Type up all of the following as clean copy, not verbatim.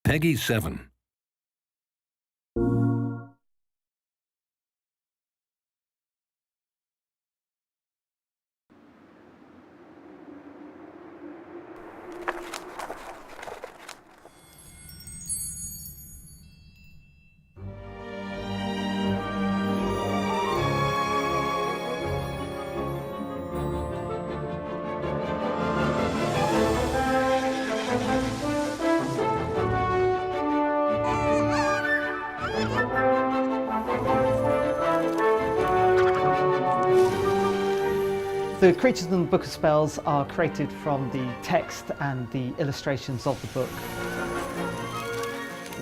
Peggy 7. The creatures in the Book of Spells are created from the text and the illustrations of the book.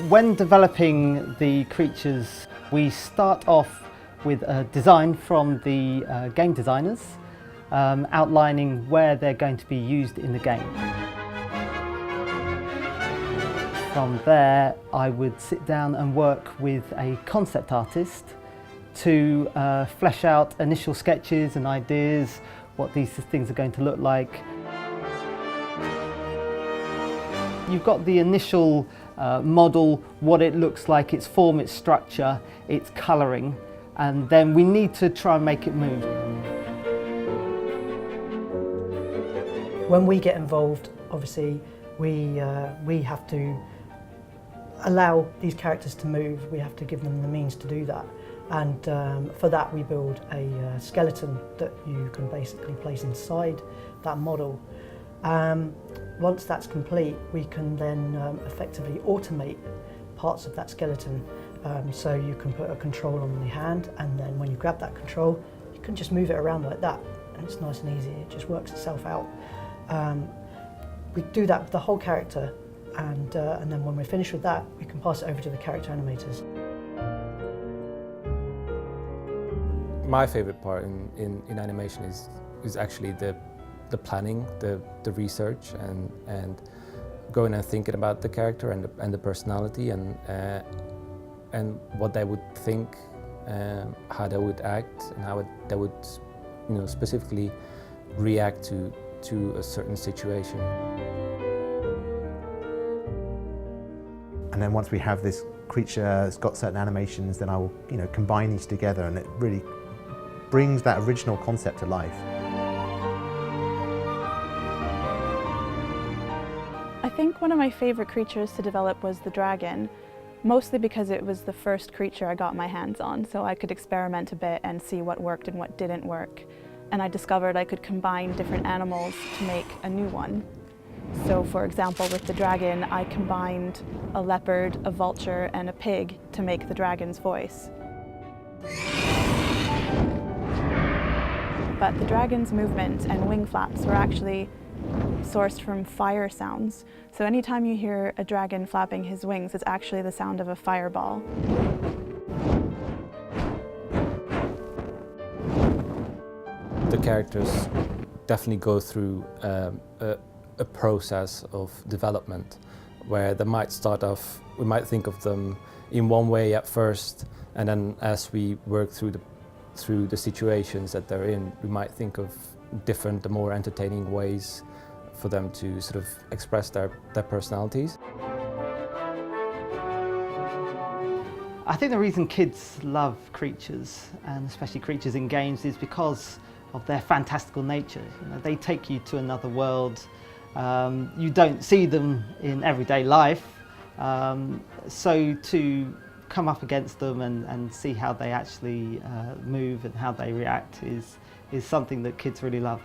When developing the creatures, we start off with a design from the game designers, outlining where they're going to be used in the game. From there, I would sit down and work with a concept artist to flesh out initial sketches and ideas, what these things are going to look like. You've got the initial model, what it looks like, its form, its structure, its colouring, and then we need to try and make it move. When we get involved, obviously, we have to allow these characters to move. We have to give them the means to do that. And for that we build a skeleton that you can basically place inside that model. Once that's complete, we can then effectively automate parts of that skeleton. So you can put a control on the hand, and then when you grab that control, you can just move it around like that, and it's nice and easy. It just works itself out. We do that with the whole character, and then when we're finished with that, we can pass it over to the character animators. My favourite part in animation is actually the planning, the research, and going and thinking about the character and the personality and what they would think, how they would act, and how they would, specifically react to a certain situation. And then once we have this creature that's got certain animations, then I will, combine these together, and it really brings that original concept to life. I think one of my favourite creatures to develop was the dragon, mostly because it was the first creature I got my hands on, so I could experiment a bit and see what worked and what didn't work. And I discovered I could combine different animals to make a new one. So for example, with the dragon, I combined a leopard, a vulture, and a pig to make the dragon's voice. But the dragon's movements and wing flaps were actually sourced from fire sounds. So anytime you hear a dragon flapping his wings, it's actually the sound of a fireball. The characters definitely go through a process of development where they might start off, we might think of them in one way at first, and then as we work through the situations that they're in, we might think of different, more entertaining ways for them to sort of express their personalities. I think the reason kids love creatures, and especially creatures in games, is because of their fantastical nature. They take you to another world. You don't see them in everyday life, so to come up against them and see how they actually move and how they react is something that kids really love.